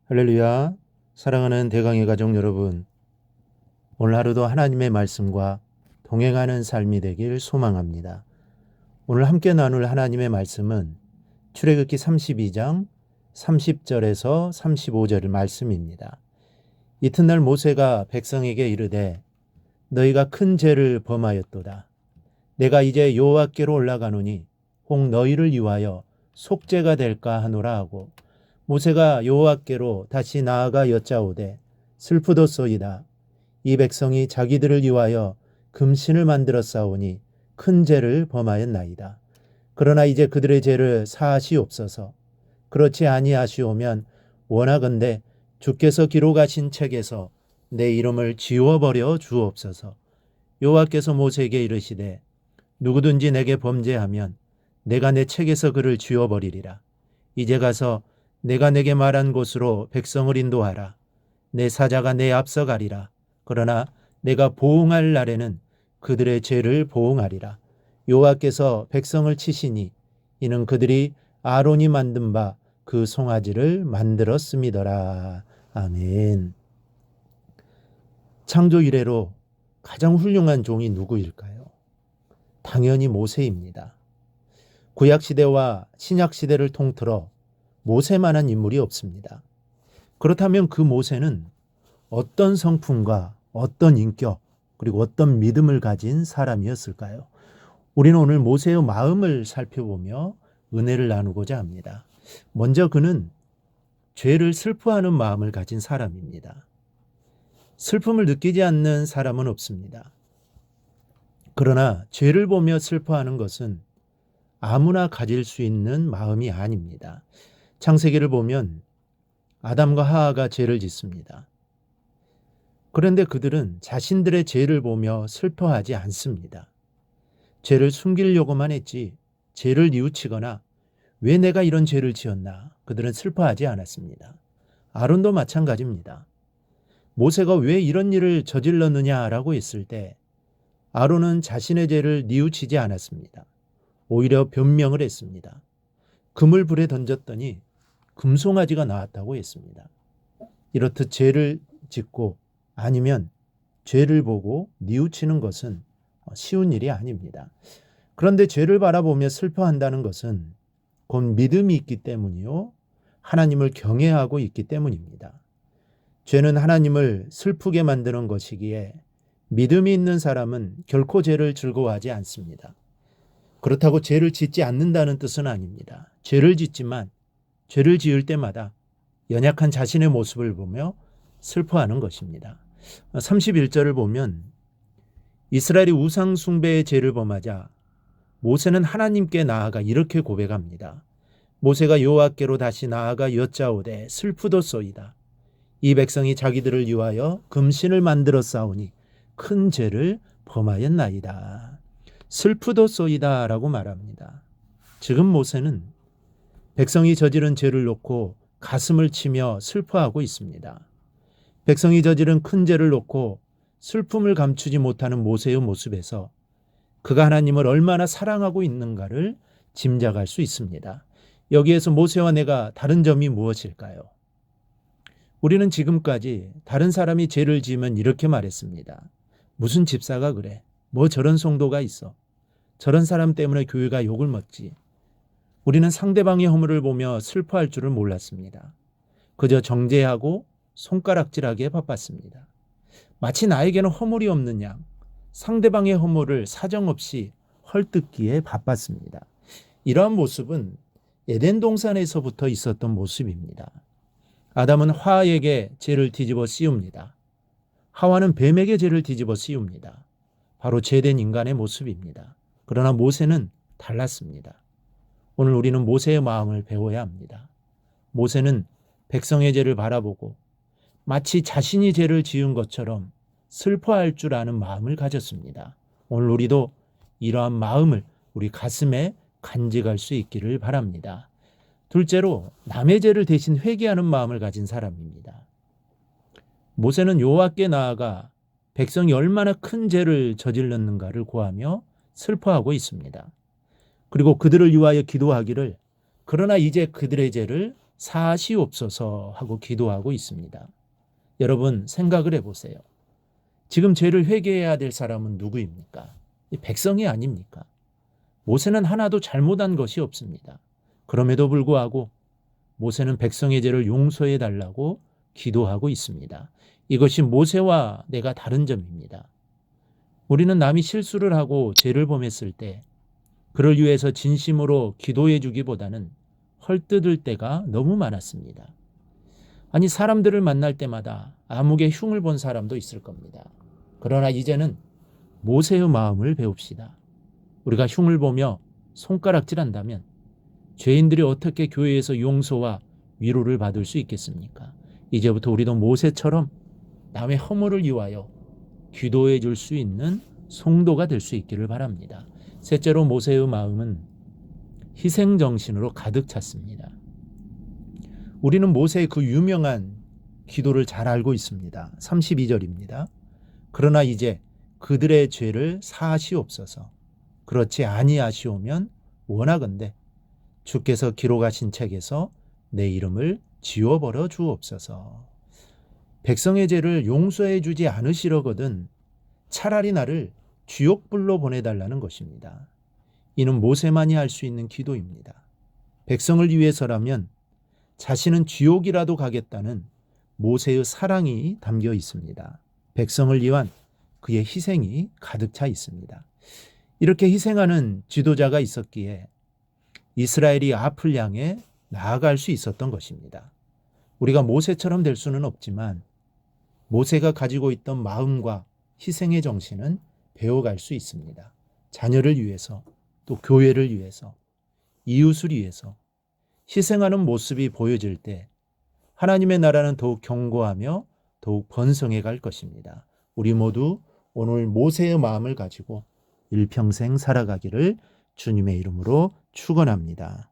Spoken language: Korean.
할렐루야. 사랑하는 대강의 가족 여러분, 오늘 하루도 하나님의 말씀과 동행하는 삶이 되길 소망합니다. 오늘 함께 나눌 하나님의 말씀은 출애굽기 32장 30절에서 35절 말씀입니다. 이튿날 모세가 백성에게 이르되 너희가 큰 죄를 범하였도다. 내가 이제 여호와께로 올라가노니 혹 너희를 위하여 속죄가 될까 하노라 하고, 모세가 여호와께로 다시 나아가 여짜오되 슬프도소이다. 이 백성이 자기들을 위하여 금신을 만들어 싸우니 큰 죄를 범하였나이다. 그러나 이제 그들의 죄를 사하시옵소서. 그렇지 아니하시오면 원하건대 주께서 기록하신 책에서 내 이름을 지워버려 주옵소서. 여호와께서 모세에게 이르시되 누구든지 내게 범죄하면 내가 내 책에서 그를 지워버리리라. 이제 가서 내가 내게 말한 곳으로 백성을 인도하라. 내 사자가 내 앞서 가리라. 그러나 내가 보응할 날에는 그들의 죄를 보응하리라. 여호와께서 백성을 치시니 이는 그들이 아론이 만든 바 그 송아지를 만들었음이더라. 아멘. 창조 이래로 가장 훌륭한 종이 누구일까요? 당연히 모세입니다. 구약시대와 신약시대를 통틀어 모세만한 인물이 없습니다. 그렇다면 그 모세는 어떤 성품과 어떤 인격 그리고 어떤 믿음을 가진 사람이었을까요? 우리는 오늘 모세의 마음을 살펴보며 은혜를 나누고자 합니다. 먼저 그는 죄를 슬퍼하는 마음을 가진 사람입니다. 슬픔을 느끼지 않는 사람은 없습니다. 그러나 죄를 보며 슬퍼하는 것은 아무나 가질 수 있는 마음이 아닙니다. 창세기를 보면 아담과 하하가 죄를 짓습니다. 그런데 그들은 자신들의 죄를 보며 슬퍼하지 않습니다. 죄를 숨기려고만 했지 죄를 뉘우치거나 왜 내가 이런 죄를 지었나 그들은 슬퍼하지 않았습니다. 아론도 마찬가지입니다. 모세가 왜 이런 일을 저질렀느냐라고 했을 때 아론은 자신의 죄를 뉘우치지 않았습니다. 오히려 변명을 했습니다. 금을 불에 던졌더니 금송아지가 나왔다고 했습니다. 이렇듯 죄를 짓고 아니면 죄를 보고 뉘우치는 것은 쉬운 일이 아닙니다. 그런데 죄를 바라보며 슬퍼한다는 것은 곧 믿음이 있기 때문이요, 하나님을 경외하고 있기 때문입니다. 죄는 하나님을 슬프게 만드는 것이기에 믿음이 있는 사람은 결코 죄를 즐거워하지 않습니다. 그렇다고 죄를 짓지 않는다는 뜻은 아닙니다. 죄를 짓지만 죄를 지을 때마다 연약한 자신의 모습을 보며 슬퍼하는 것입니다. 31절을 보면 이스라엘이 우상 숭배의 죄를 범하자 모세는 하나님께 나아가 이렇게 고백합니다. 모세가 여호와께로 다시 나아가 여짜오되 슬프도소이다. 이 백성이 자기들을 위하여 금신을 만들어 싸우니 큰 죄를 범하였나이다. 슬프도소이다 라고 말합니다. 지금 모세는 백성이 저지른 죄를 놓고 가슴을 치며 슬퍼하고 있습니다. 백성이 저지른 큰 죄를 놓고 슬픔을 감추지 못하는 모세의 모습에서 그가 하나님을 얼마나 사랑하고 있는가를 짐작할 수 있습니다. 여기에서 모세와 내가 다른 점이 무엇일까요? 우리는 지금까지 다른 사람이 죄를 지으면 이렇게 말했습니다. 무슨 집사가 그래? 뭐 저런 성도가 있어? 저런 사람 때문에 교회가 욕을 먹지. 우리는 상대방의 허물을 보며 슬퍼할 줄을 몰랐습니다. 그저 정죄하고 손가락질하기에 바빴습니다. 마치 나에게는 허물이 없는 양, 상대방의 허물을 사정없이 헐뜯기에 바빴습니다. 이러한 모습은 에덴 동산에서부터 있었던 모습입니다. 아담은 하와에게 죄를 뒤집어 씌웁니다. 하와는 뱀에게 죄를 뒤집어 씌웁니다. 바로 죄된 인간의 모습입니다. 그러나 모세는 달랐습니다. 오늘 우리는 모세의 마음을 배워야 합니다. 모세는 백성의 죄를 바라보고 마치 자신이 죄를 지은 것처럼 슬퍼할 줄 아는 마음을 가졌습니다. 오늘 우리도 이러한 마음을 우리 가슴에 간직할 수 있기를 바랍니다. 둘째로 남의 죄를 대신 회개하는 마음을 가진 사람입니다. 모세는 여호와께 나아가 백성이 얼마나 큰 죄를 저질렀는가를 고하며 슬퍼하고 있습니다. 그리고 그들을 위하여 기도하기를 그러나 이제 그들의 죄를 사하시옵소서 하고 기도하고 있습니다. 여러분 생각을 해보세요. 지금 죄를 회개해야 될 사람은 누구입니까? 이 백성이 아닙니까? 모세는 하나도 잘못한 것이 없습니다. 그럼에도 불구하고 모세는 백성의 죄를 용서해 달라고 기도하고 있습니다. 이것이 모세와 내가 다른 점입니다. 우리는 남이 실수를 하고 죄를 범했을 때 그를 위해서 진심으로 기도해 주기보다는 헐뜯을 때가 너무 많았습니다. 아니, 사람들을 만날 때마다 암흑의 흉을 본 사람도 있을 겁니다. 그러나 이제는 모세의 마음을 배웁시다. 우리가 흉을 보며 손가락질한다면 죄인들이 어떻게 교회에서 용서와 위로를 받을 수 있겠습니까? 이제부터 우리도 모세처럼 남의 허물을 위하여 기도해 줄 수 있는 성도가 될 수 있기를 바랍니다. 셋째로 모세의 마음은 희생정신으로 가득 찼습니다. 우리는 모세의 그 유명한 기도를 잘 알고 있습니다. 32절입니다. 그러나 이제 그들의 죄를 사하시옵소서. 그렇지 아니하시오면 원하건대 주께서 기록하신 책에서 내 이름을 지워버려 주옵소서. 백성의 죄를 용서해 주지 않으시려거든 차라리 나를 지옥불로 보내달라는 것입니다. 이는 모세만이 할 수 있는 기도입니다. 백성을 위해서라면 자신은 지옥이라도 가겠다는 모세의 사랑이 담겨 있습니다. 백성을 위한 그의 희생이 가득 차 있습니다. 이렇게 희생하는 지도자가 있었기에 이스라엘이 앞을 향해 나아갈 수 있었던 것입니다. 우리가 모세처럼 될 수는 없지만 모세가 가지고 있던 마음과 희생의 정신은 배워갈 수 있습니다. 자녀를 위해서, 또 교회를 위해서, 이웃을 위해서 희생하는 모습이 보여질 때 하나님의 나라는 더욱 견고하며 더욱 번성해 갈 것입니다. 우리 모두 오늘 모세의 마음을 가지고 일평생 살아가기를 주님의 이름으로 축원합니다.